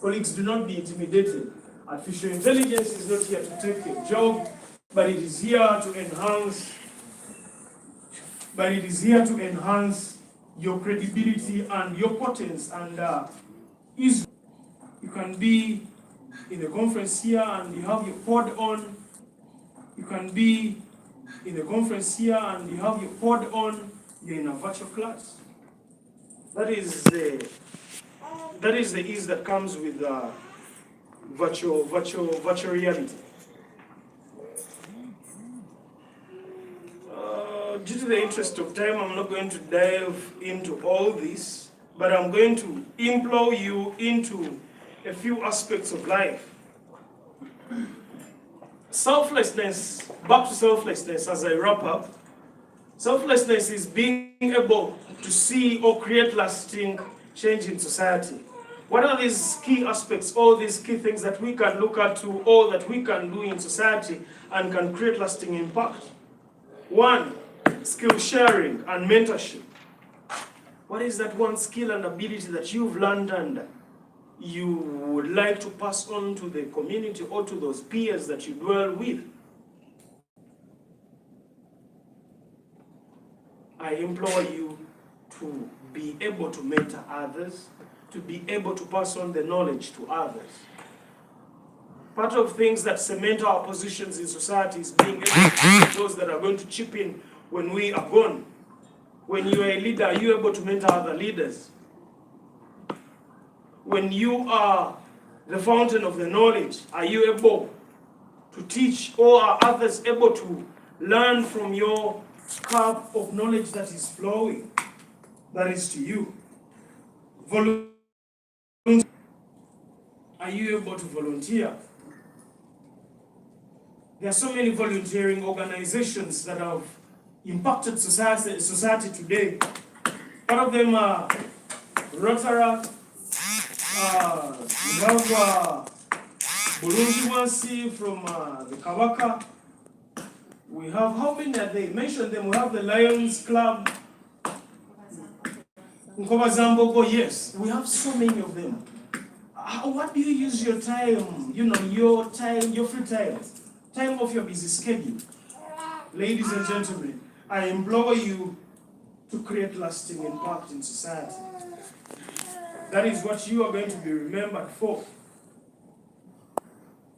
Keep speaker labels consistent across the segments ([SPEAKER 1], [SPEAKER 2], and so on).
[SPEAKER 1] Colleagues, do not be intimidated. Artificial intelligence is not here to take your job, but it is here to enhance your credibility and your potence. And you can be in the conference here and you have your pod on. You can be in the conference here and you have your pod on. You're in a virtual class. That is the ease that comes with virtual reality. Due to the interest of time, I'm not going to dive into all this, but I'm going to implore you into a few aspects of life. Selflessness, back to selflessness as I wrap up. Selflessness is being able to see or create lasting change in society. What are these key aspects, all these key things that we can look at to, or that we can do in society and can create lasting impact? One, skill sharing and mentorship. What is that one skill and ability that you've learned and you would like to pass on to the community or to those peers that you dwell with? I implore you to be able to mentor others, to be able to pass on the knowledge to others. Part of things that cement our positions in society is being able to those that are going to chip in when we are gone. When you are a leader, are you able to mentor other leaders? When you are the fountain of the knowledge, are you able to teach, or are others able to learn from your cup of knowledge that is flowing, that is to you? Are you able to volunteer? There are so many volunteering organizations that have impacted society today. Part of them are Rotary, we have Bulungi Wansi from the Kawaka. We have, how many are they? Mention them. We have the Lions Club. Nkova Zambogo, yes. We have so many of them. What do you use your time, your free time, time of your busy schedule? Ladies and gentlemen, I implore you to create lasting impact in society. That is what you are going to be remembered for.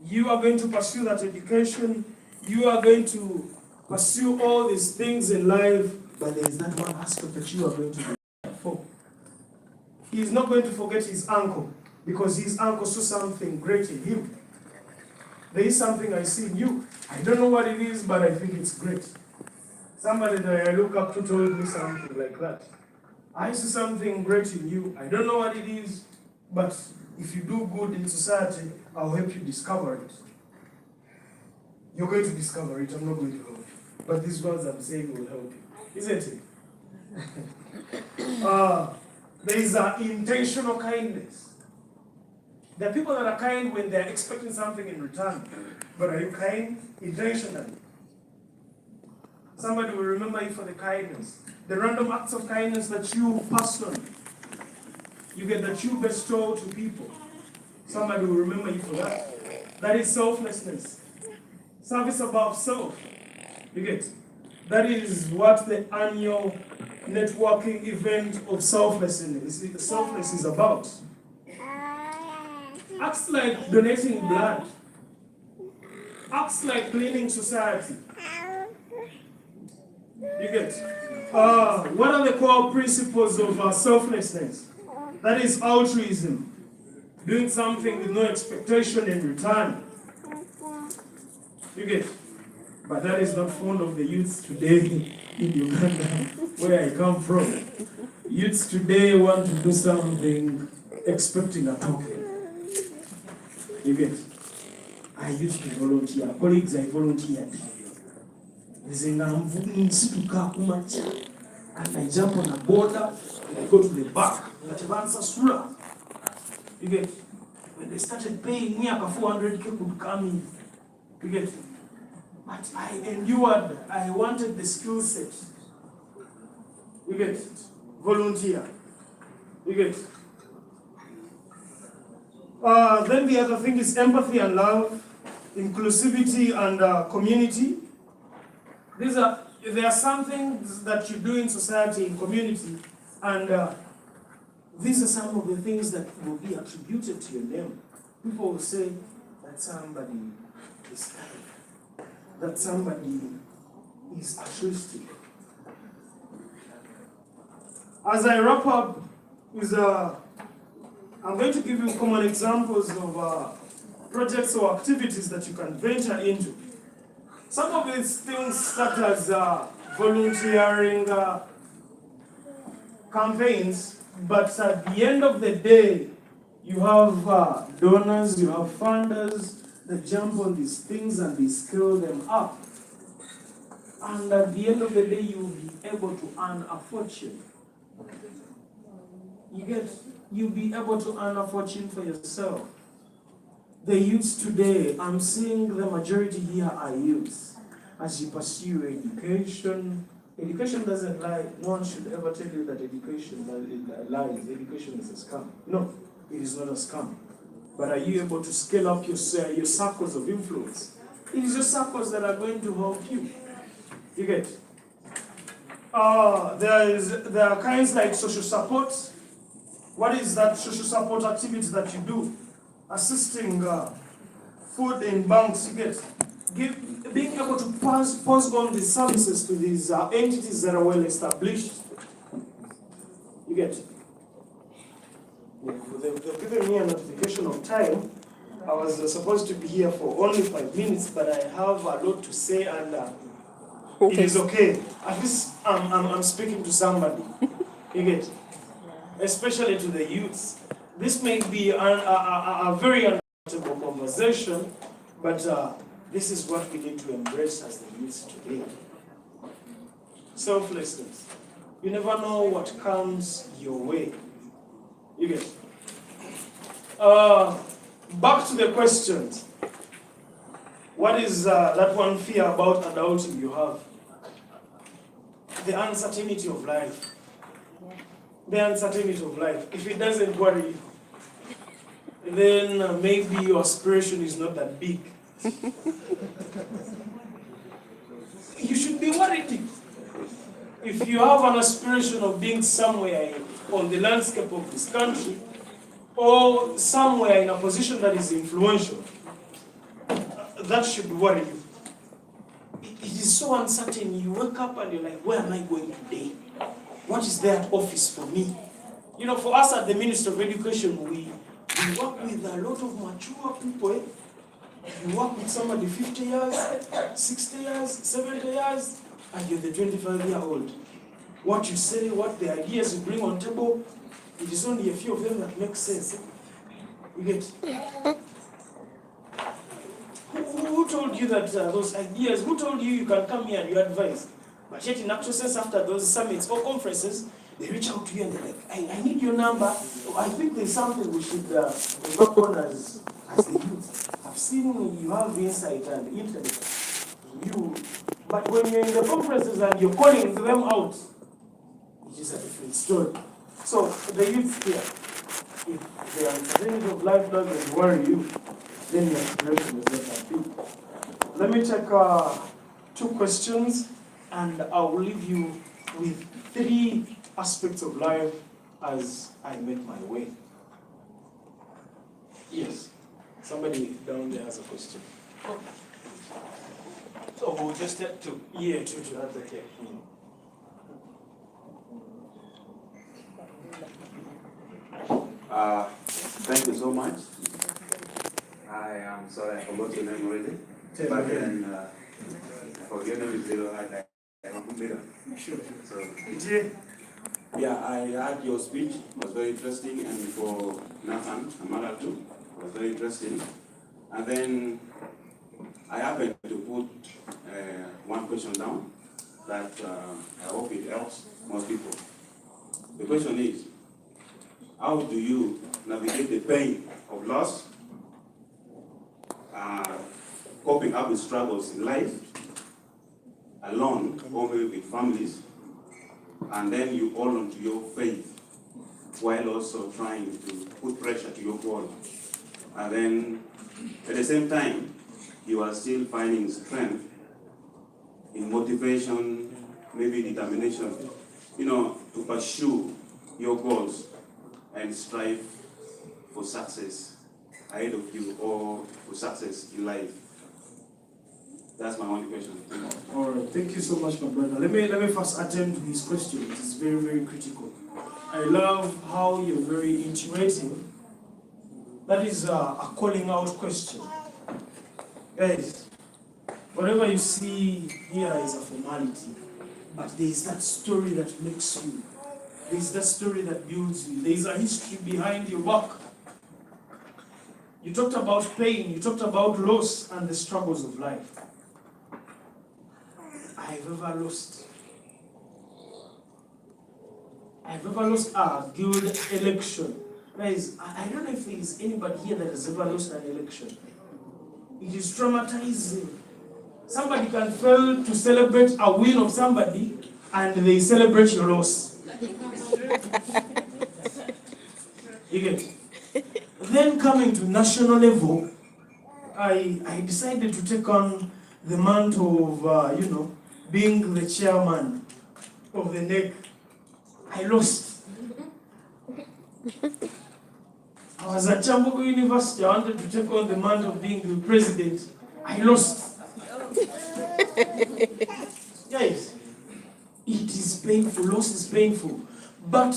[SPEAKER 1] You are going to pursue that education. You are going to pursue all these things in life, but there is that one aspect that you are going to be remembered for. He is not going to forget his uncle, because his uncle saw something great in him. There is something I see in you. I don't know what it is, but I think it's great. Somebody that I look up to told me something like that. I see something great in you. I don't know what it is, but if you do good in society, I'll help you discover it. You're going to discover it. I'm not going to help you. But these words I'm saying will help you. Isn't it? There is intentional kindness. There are people that are kind when they're expecting something in return. But are you kind intentionally? Somebody will remember you for the kindness. The random acts of kindness that you personally, that you bestow to people. Somebody will remember you for that. That is selflessness. Service above self. You get? That is what the annual networking event of selflessness is about. Acts like donating blood. Acts like cleaning society. You get? What are the core principles of selflessness? That is altruism. Doing something with no expectation in return. You get? But that is not found of the youths today in Uganda, where I come from. Youths today want to do something expecting a token. You get? I used to volunteer. Colleagues, I volunteered. And I jump on a border and I go to the back. You get? When they started paying me, 400K could come in. You get? But I endured. I wanted the skill set. You get? Volunteer. You get? Then the other thing is empathy and love, inclusivity and community. There are some things that you do in society, in community, and these are some of the things that will be attributed to your name. People will say that somebody is kind, that somebody is altruistic. As I wrap up with I'm going to give you common examples of projects or activities that you can venture into. Some of these things such as volunteering campaigns, but at the end of the day, you have donors, you have funders that jump on these things and they scale them up. And at the end of the day, you'll be able to earn a fortune. You'll be able to earn a fortune for yourself. The youths today, I'm seeing the majority here are youths. As you pursue education, education doesn't lie. No one should ever tell you that education lies. Education is a scam. No, it is not a scam. But are you able to scale up your circles of influence? It is your circles that are going to help you. You get? There are kinds like social support. What is that social support activity that you do? Assisting food in banks, you get? Being able to pass on the services to these entities that are well established. You get? They've given me a notification of time. I was supposed to be here for only 5 minutes, but I have a lot to say, and it is okay. At least I'm speaking to somebody. You get? Especially to the youths. This may be a very uncomfortable conversation, but this is what we need to embrace as the youths today. Selflessness. You never know what comes your way. You get? Back to the questions. What is that one fear about adulting you have? The uncertainty of life. The uncertainty of life. If it doesn't worry you, then maybe your aspiration is not that big. You should be worried. If you have an aspiration of being somewhere on the landscape of this country, or somewhere in a position that is influential, that should worry you. It is so uncertain. You wake up and you're like, where am I going today? What is there at office for me? You know, for us at the Ministry of Education, we work with a lot of mature people. You work with somebody 50 years, 60 years, 70 years, and you're the 25-year-old. What you say, what the ideas you bring on table, it is only a few of them that make sense. You get? Who told you that those ideas, who told you can come here and you advise? But yet in actual sense, after those summits or conferences, they reach out to you and they're like, I need your number. I think there's something we should work on as the youth. I've seen you have insight and interest. But when you're in the conferences and you're calling them out, it is a different story. So the youth here, if the uncertainty of life doesn't worry you, then your aspiration is not that big. Let me take 2 questions, and I'll leave you with 3 aspects of life as I make my way. Yes, somebody down there has a question.
[SPEAKER 2] So we'll just take 2.
[SPEAKER 1] Yeah, 2, that's okay.
[SPEAKER 3] Thank you so much. I am sorry I forgot your name already. But then, for your name is Zero, I am Peter.
[SPEAKER 1] Sure.
[SPEAKER 3] So, yeah, I heard your speech. It was very interesting, and for Nathan Amara too, it was very interesting. And then I happened to put one question down that I hope it helps most people. The question is, how do you navigate the pain of loss, coping up with struggles in life, alone or maybe with families, and then you hold on to your faith while also trying to put pressure to your goal? And then at the same time, you are still finding strength in motivation, maybe determination, to pursue your goals and strive for success ahead of you or for success in life. That's my only question.
[SPEAKER 1] All right, thank you so much, my brother. Let me first attend to his question. It is very, very critical. I love how you're very intuitive. That is a calling out question. Guys, whatever you see here is a formality, but there is that story that makes you. There is that story that builds you. There is a history behind your work. You talked about pain, you talked about loss and the struggles of life. I've ever lost a guild election. Guys, I don't know if there is anybody here that has ever lost an election. It is traumatizing. Somebody can fail to celebrate a win of somebody and they celebrate your loss. You get it? Then coming to national level, I decided to take on the mantle of, being the chairman of the NEC. I lost. I was at Chambogo University. I wanted to take on the mantle of being the president. I lost. Guys, it is painful. Loss is painful. But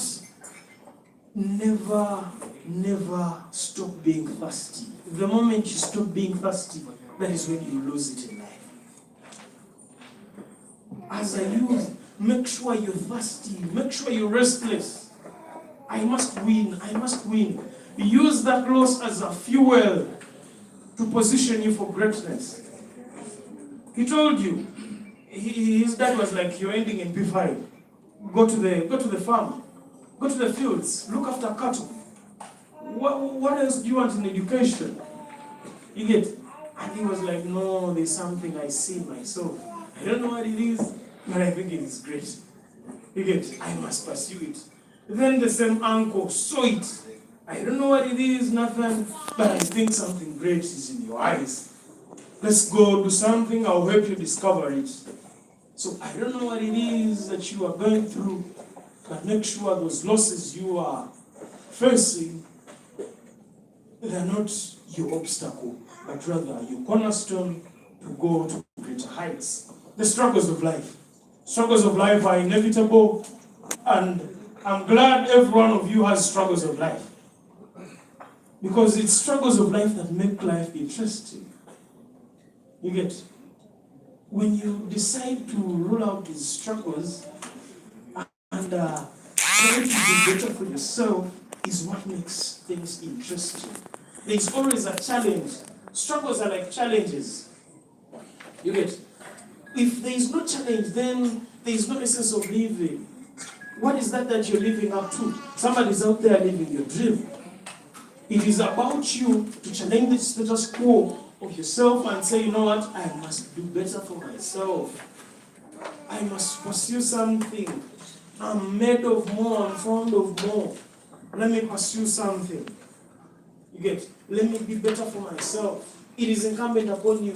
[SPEAKER 1] never stop being thirsty. The moment you stop being thirsty, that is when you lose it in life. As a youth, make sure you're thirsty. Make sure you're restless. I must win. Use that loss as a fuel to position you for greatness. He told you, his dad was like, you're ending in P5. Go to the farm. Go to the fields. Look after cattle. What else do you want in education? You get? And he was like, no, there's something I see myself. I don't know what it is, but I think it is great. You get? I must pursue it. Then the same uncle saw it. I don't know what it is, nothing, but I think something great is in your eyes. Let's go do something, I'll help you discover it. So I don't know what it is that you are going through, but make sure those losses you are facing, they are not your obstacle, but rather your cornerstone to go to greater heights. The struggles of life. Struggles of life are inevitable, and I'm glad every one of you has struggles of life. Because it's struggles of life that make life interesting. You get? When you decide to rule out these struggles and try to be better for yourself is what makes things interesting. There's always a challenge. Struggles are like challenges. You get? If there is no challenge, then there is no essence of living. What is that you're living up to? Somebody's out there living your dream. It is about you to challenge the status quo of yourself and say, you know what, I must do better for myself. I must pursue something. I'm made of more, I'm fond of more. Let me pursue something. You get? Let me be better for myself. It is incumbent upon you.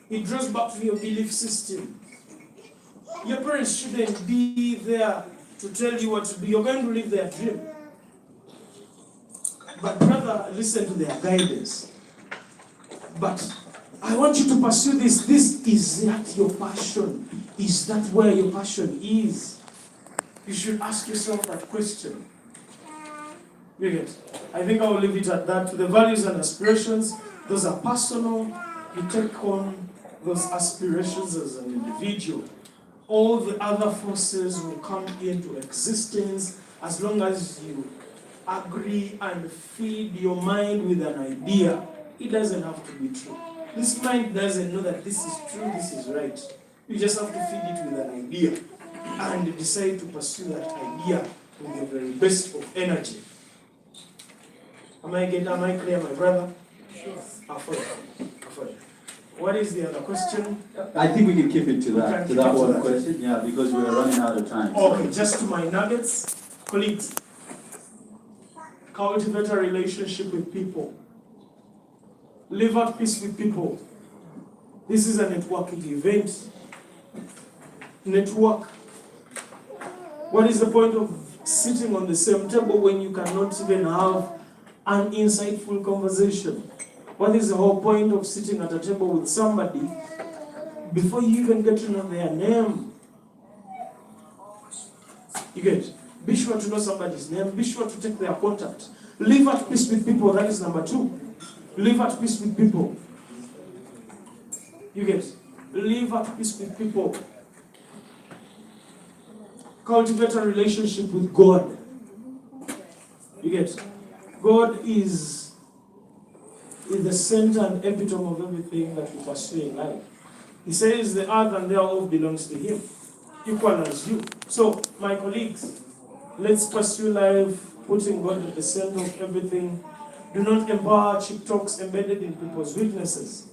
[SPEAKER 1] It draws back to your belief system. Your parents shouldn't be there to tell you what to do. You're going to live their dream. But rather, listen to their guidance. But I want you to pursue this. Is that your passion? Is that where your passion is? You should ask yourself that question. You get? I think I will leave it at that. The values and aspirations, those are personal. You take on those aspirations as an individual. All the other forces will come into existence as long as you agree and feed your mind with an idea. It doesn't have to be true. This mind doesn't know that this is true, this is right. You just have to feed it with an idea and decide to pursue that idea with the very best of energy. Am I clear, my brother? Sure. What is the other question?
[SPEAKER 2] I think we can keep it to that one question, yeah, because we're running out of time.
[SPEAKER 1] Okay, just to my nuggets, colleagues. Cultivate a relationship with people. Live at peace with people. This is a networking event. Network. What is the point of sitting on the same table when you cannot even have an insightful conversation? What is the whole point of sitting at a table with somebody before you even get to know their name? You get? Be sure to know somebody's name. Be sure to take their contact. Live at peace with people. That is number 2. Live at peace with people. You get? Live at peace with people. Cultivate a relationship with God. You get? God is the center and epitome of everything that we pursue in life. He says the earth and thereof belongs to Him, equal as you. So, my colleagues, let's pursue life, putting God at the center of everything. Do not empower cheap talks embedded in people's weaknesses.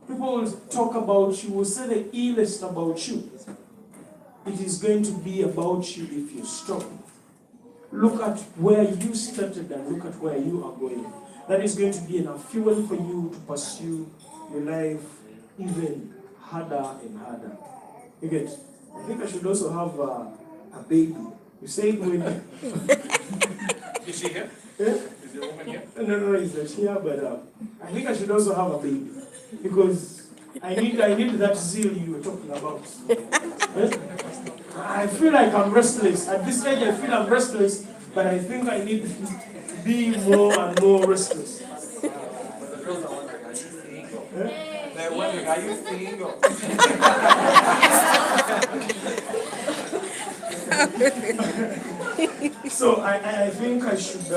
[SPEAKER 1] People will talk about you, will say the illest about you. It is going to be about you if you stop. Look at where you started and look at where you are going. That is going to be enough fuel for you to pursue your life even harder and harder. You get? I think I should also have a baby. You said when...
[SPEAKER 4] Is she here?
[SPEAKER 1] Yeah?
[SPEAKER 4] Is the woman here?
[SPEAKER 1] No, he's not here, but I think I should also have a baby. Because I need that zeal you were talking about. I feel like I'm restless. At this stage, I feel I'm restless, but I think I need to be more and more restless.
[SPEAKER 4] But the girls are wondering, are you single? They're wondering, are you single?
[SPEAKER 1] So I think I should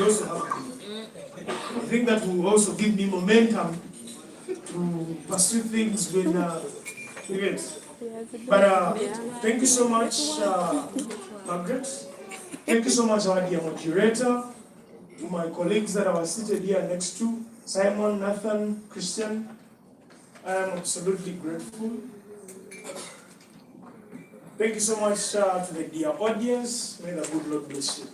[SPEAKER 1] also have a baby. I think that will also give me momentum to pursue things with you get. But thank you so much, Margaret. Thank you so much, our dear moderator, to my colleagues that I was seated here next to, Simon, Nathan, Christian. I am absolutely grateful. Thank you so much to the dear audience. May the good Lord bless you.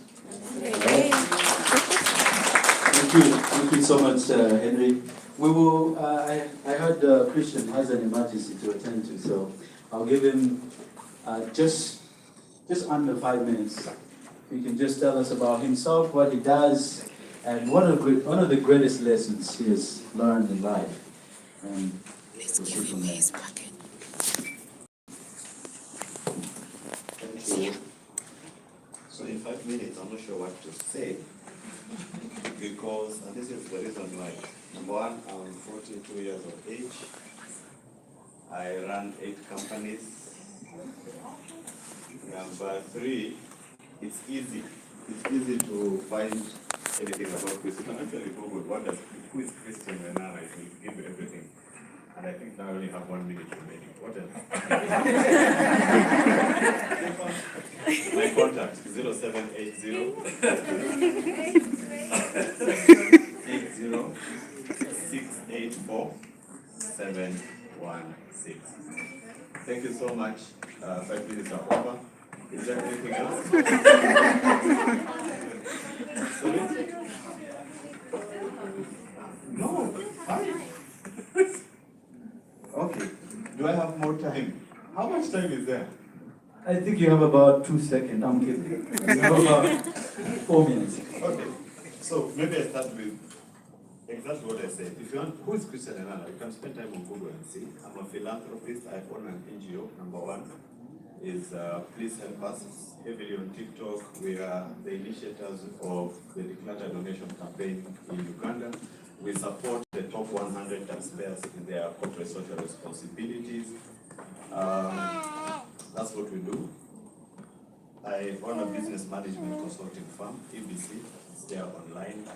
[SPEAKER 2] Thank you so much, Henry. We will. I heard Christian has an emergency to attend to, so I'll give him just under 5 minutes. He can just tell us about himself, what he does, and one of the greatest lessons he has learned in life. And we'll shoot from there.
[SPEAKER 5] Thank you. So in 5 minutes, I'm not sure what to say, because, and this is the reason why. Number one, I'm 42 years of age. I run 8 companies. Number 3, it's easy. It's easy to find anything about Christ. You can actually Google who is Christian Renana. It will give you everything. And I think now I only have 1 minute remaining. What else? My contact 0780 684 716. Thank you so much. 5 minutes are over. Is there anything else? Sorry? No, 5. Okay. Do I have more time? How much time is there?
[SPEAKER 2] I think you have about 2 seconds. I'm kidding. You have about 4 minutes.
[SPEAKER 5] Okay. So maybe I start with exactly what I said. If you want, who is Christian Enana? You can spend time on Google and see. I'm a philanthropist. I own an NGO. Number 1 is Please Help Us. Heavily on TikTok. We are the initiators of the Declutter Donation campaign in Uganda. We support the top 100 taxpayers in their corporate social responsibilities. That's what we do. I own a business management consulting firm, EBC. It's there online.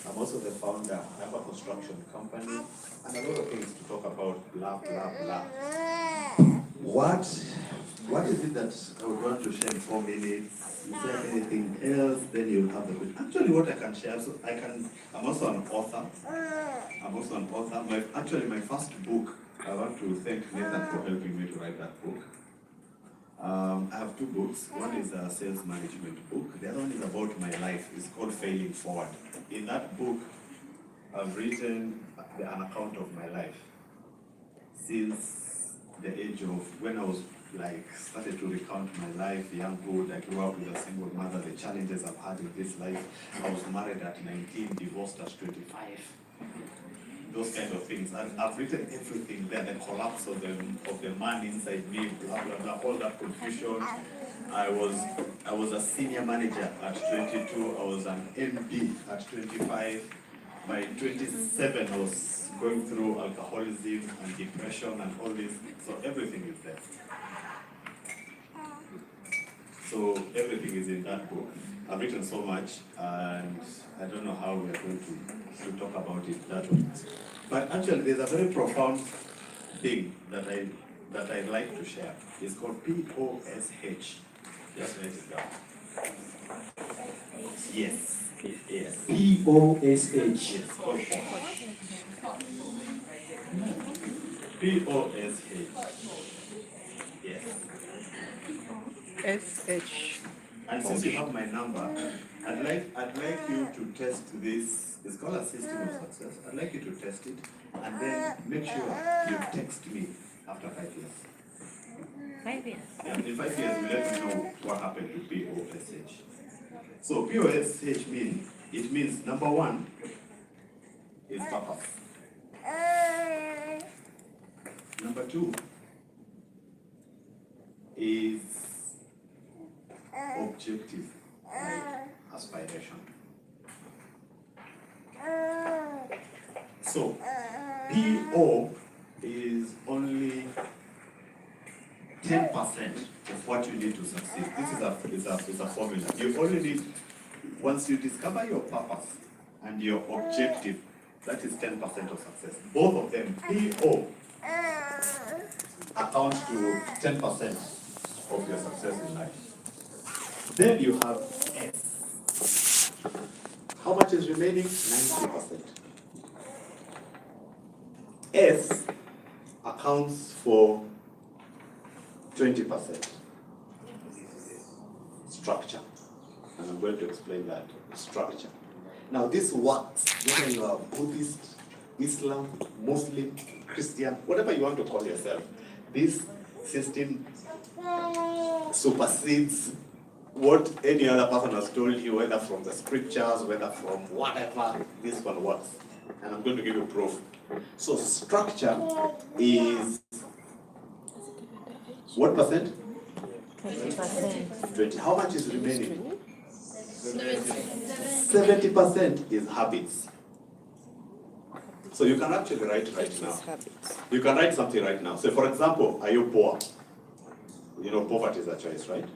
[SPEAKER 5] I'm also the founder. I have a construction company and a lot of things to talk about. Blah, blah, blah. What is it that I would want to share in 4 minutes? Is there anything else? Then you'll have the question. Actually, what I can share, so I'm also an author. My first book, I want to thank Nathan for helping me to write that book. I have 2 books. One is a sales management book. The other one is about my life. It's called Failing Forward. In that book, I've written an account of my life since the age of when I was started to recount my life, younghood. I grew up with a single mother, the challenges I've had in this life. I was married at 19, divorced at 25. Those kind of things. And I've written everything there, the collapse of the man inside me, blah blah blah, all that confusion. I was a senior manager at 22, I was an MD at 25. By 27, I was going through alcoholism and depression and all this. So everything is there. So everything is in that book. I've written so much, and I don't know how we are going to talk about it that way. But actually, there's a very profound thing that I'd like to share. It's called POSH. Just write it down. Yes. Yes.
[SPEAKER 2] POSH.
[SPEAKER 5] Yes. POSH. Yes.
[SPEAKER 6] SH.
[SPEAKER 5] And since you have my number, I'd like you to test this. It's called a system of success. I'd like you to test it, and then make sure you text me after 5 years.
[SPEAKER 6] 5 years.
[SPEAKER 5] And in 5 years, you let me know what happened to POSH. So POSH means number one is purpose. Number two is objective, like aspiration. So PO is only 10% of what you need to succeed. This is a formula. You only need, once you discover your purpose and your objective, that is 10% of success. Both of them, PO, account to 10% of your success in life. Then you have S. How much is remaining? 90%. S accounts for 20%. Structure. And I'm going to explain that. Structure. Now this works whether you are Buddhist, Islam, Muslim, Christian, whatever you want to call yourself. This system supersedes what any other person has told you, whether from the scriptures, whether from whatever. This one works. And I'm going to give you proof. So structure is what percent?
[SPEAKER 6] 20%.
[SPEAKER 5] 20. How much is remaining? 70% is habits. So you can actually write right now. You can write something right now. So for example, are you poor? You know, poverty is a choice, right?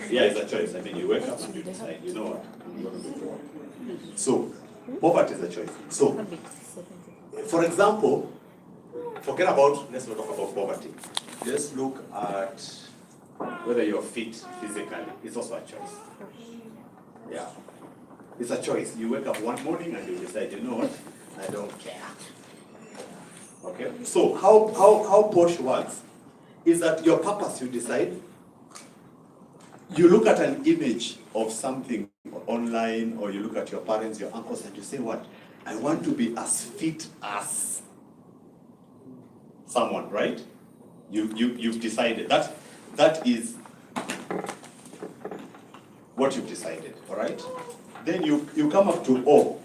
[SPEAKER 5] Yeah, it's a choice. I mean, you wake up and you decide, you know what, I'm going to be poor. So poverty is a choice. So, for example, forget about, let's not talk about poverty. Just look at whether you're fit physically. It's also a choice. Yeah. It's a choice. You wake up one morning and you decide, you know what, I don't care. Okay? So how POSH works is that your purpose you decide. You look at an image of something online, or you look at your parents, your uncles, and you say, what? I want to be as fit as someone, right? You've decided. That is what you've decided, all right? Then you come up to O,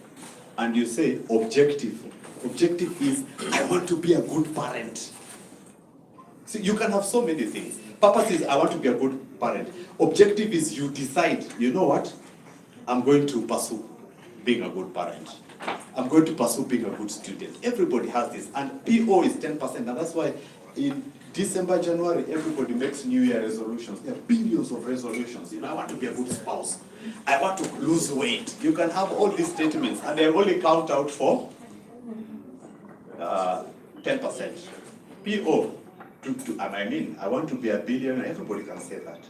[SPEAKER 5] and you say objective. Objective is, I want to be a good parent. See, you can have so many things. Purpose is, I want to be a good parent. Objective is, you decide, you know what? I'm going to pursue being a good parent. I'm going to pursue being a good student. Everybody has this. And PO is 10%. And that's why in December, January, everybody makes New Year resolutions. There are billions of resolutions. You know, I want to be a good spouse. I want to lose weight. You can have all these statements, and they only count out for 10%. PO. I mean, I want to be a billionaire. Everybody can say that.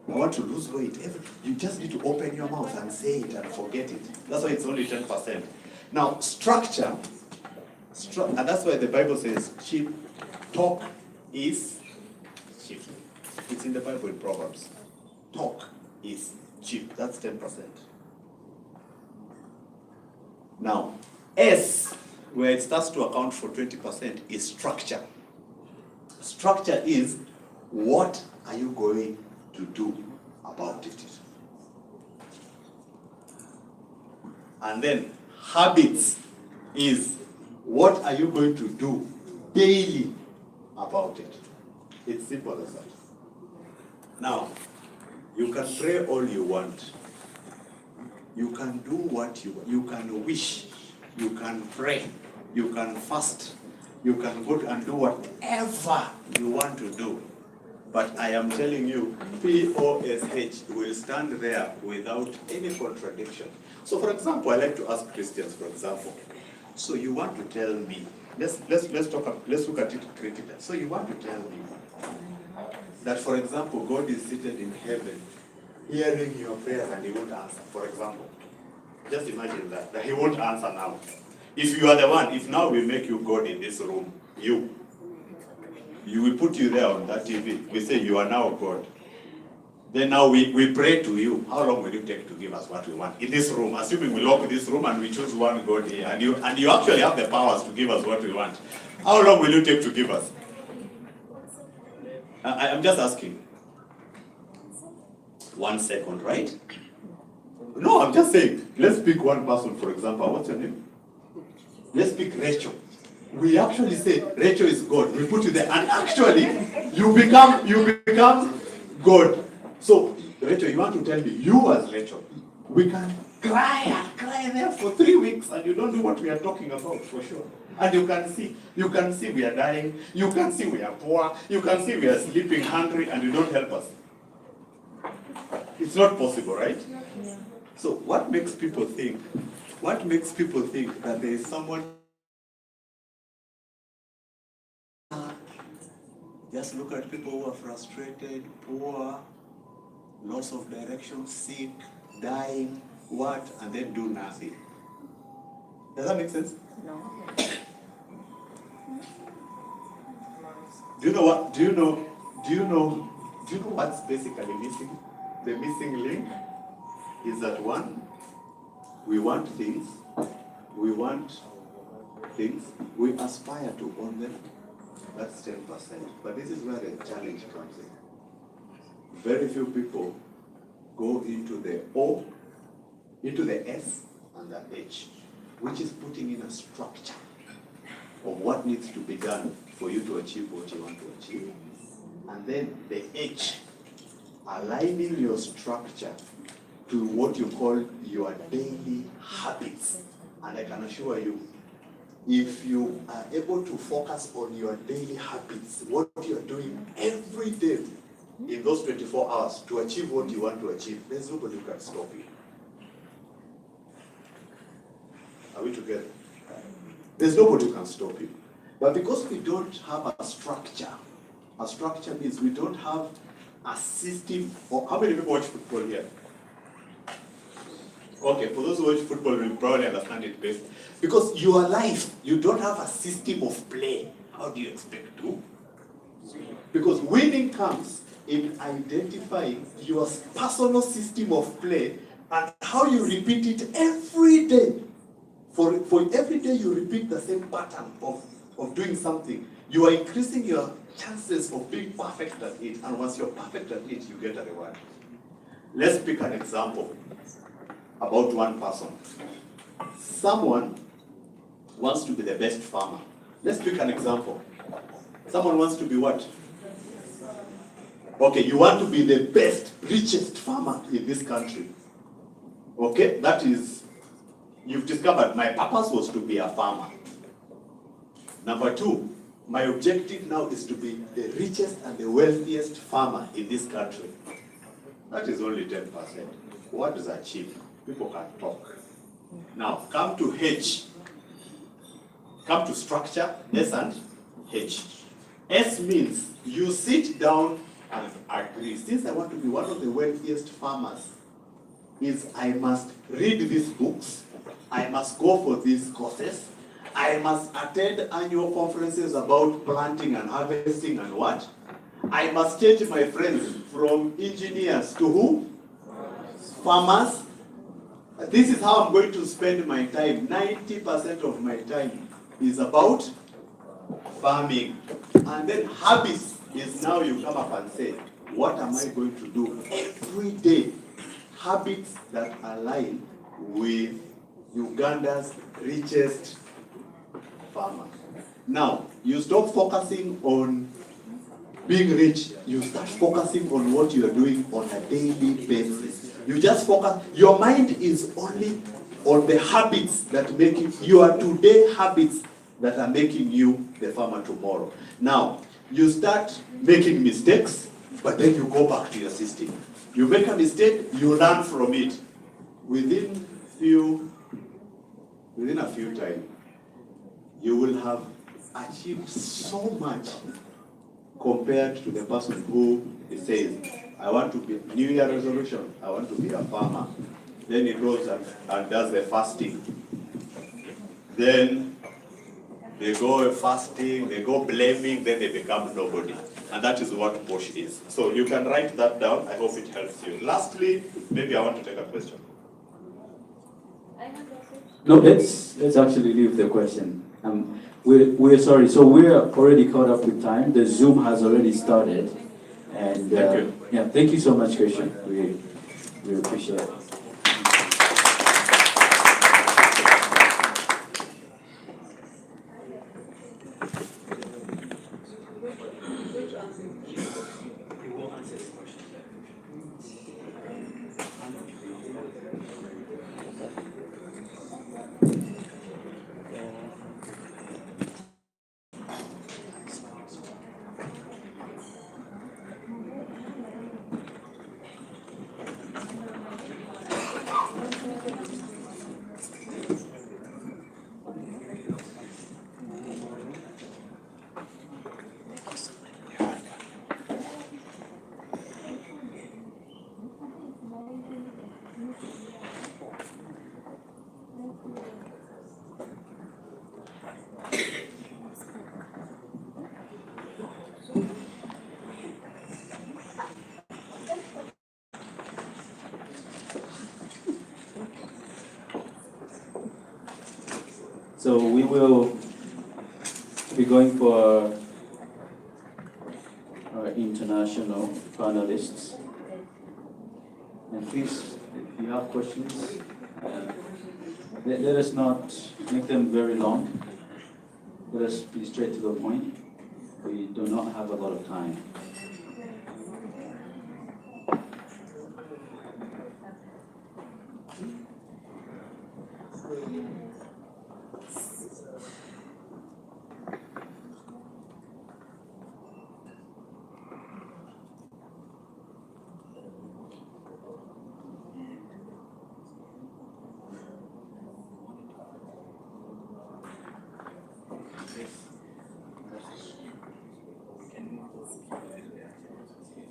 [SPEAKER 5] I want to lose weight. You just need to open your mouth and say it and forget it. That's why it's only 10%. Now, structure, and that's why the Bible says cheap talk is cheap. It's in the Bible in Proverbs. Talk is cheap. That's 10%. Now, S, where it starts to account for 20%, is structure. Structure is, what are you going to do about it? And then habits is, what are you going to do daily about it? It's simple as that. Now, you can pray all you want. You can do what you want. You can wish. You can pray. You can fast. You can go and do whatever you want to do. But I am telling you, POSH will stand there without any contradiction. So for example, I like to ask Christians, for example, so you want to tell me, let's look at it critically. So you want to tell me that, for example, God is seated in heaven, hearing your prayers and he won't answer, for example. Just imagine that he won't answer now. If you are the one, if now we make you God in this room, you will put you there on that TV. We say you are now God. Then now we pray to you. How long will it take to give us what we want in this room? Assuming we lock this room and we choose one God here, and you actually have the powers to give us what we want. How long will it take to give us? I'm just asking. 1 second, right? No, I'm just saying. Let's pick one person, for example. What's your name? Let's pick Rachel. We actually say Rachel is God. We put you there, and actually, you become God. So, Rachel, you want to tell me, you as Rachel, we can cry and cry there for 3 weeks, and you don't know what we are talking about, for sure. And you can see we are dying, you can see we are poor, you can see we are sleeping hungry, and you don't help us. It's not possible, right? Yeah. So what makes people think that there is someone? Just look at people who are frustrated, poor, loss of direction, sick, dying, and then do nothing. Does that make sense?
[SPEAKER 6] No.
[SPEAKER 5] Do you know what's basically missing? The missing link is that one, we want things, we aspire to own them. That's 10%. But this is where the challenge comes in. Very few people go into the O, into the S, and the H, which is putting in a structure of what needs to be done for you to achieve what you want to achieve. And then the H, aligning your structure to what you call your daily habits. And I can assure you, if you are able to focus on your daily habits, what you're doing every day in those 24 hours to achieve what you want to achieve, there's nobody who can stop you. Are we together? There's nobody who can stop you. But because we don't have a structure means we don't have a system. Or how many people watch football here? Okay, for those who watch football, will probably understand it best. Because your life, you don't have a system of play. How do you expect to? Because winning comes in identifying your personal system of play and how you repeat it every day. For every day you repeat the same pattern of doing something, you are increasing your chances of being perfect at it. And once you're perfect at it, you get a reward. Let's pick an example about one person. Someone wants to be the best farmer. Let's pick an example. Someone wants to be what? Okay, you want to be the best, richest farmer in this country. Okay, that is, you've discovered my purpose was to be a farmer. Number 2, my objective now is to be the richest and the wealthiest farmer in this country. That is only 10%. What is achieved? People can talk. Now, come to H. Come to structure, S and H. S means you sit down and agree. Since I want to be one of the wealthiest farmers, I must read these books, I must go for these courses, I must attend annual conferences about planting and harvesting and what? I must change my friends from engineers to who? Farmers. This is how I'm going to spend my time. 90% of my time is about farming. And then habits is now you come up and say, what am I going to do every day? Habits that align with Uganda's richest farmers. Now, you stop focusing on being rich, you start focusing on what you are doing on a daily basis. You just focus, your mind is only on the habits that make you, your today habits that are making you the farmer tomorrow. Now, you start making mistakes, but then you go back to your system. You make a mistake, you learn from it. Within a few times, you will have achieved so much compared to the person who says, I want to be, New Year resolution, I want to be a farmer. Then he goes and does the fasting. Then they go fasting, they go blaming, then they become nobody. And that is what Bosch is. So you can write that down. I hope it helps you. Lastly, maybe I want to take a question.
[SPEAKER 2] No, let's actually leave the question. We're sorry. So we're already caught up with time. The Zoom has already started. And
[SPEAKER 5] Thank you.
[SPEAKER 2] yeah, thank you so much, Christian. We appreciate it. So we will be going for our international panelists. And please, if you have questions, let us not make them very long. Let us be straight to the point. We do not have a lot of time.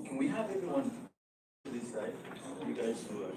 [SPEAKER 2] Can we have everyone to this side? You guys who are...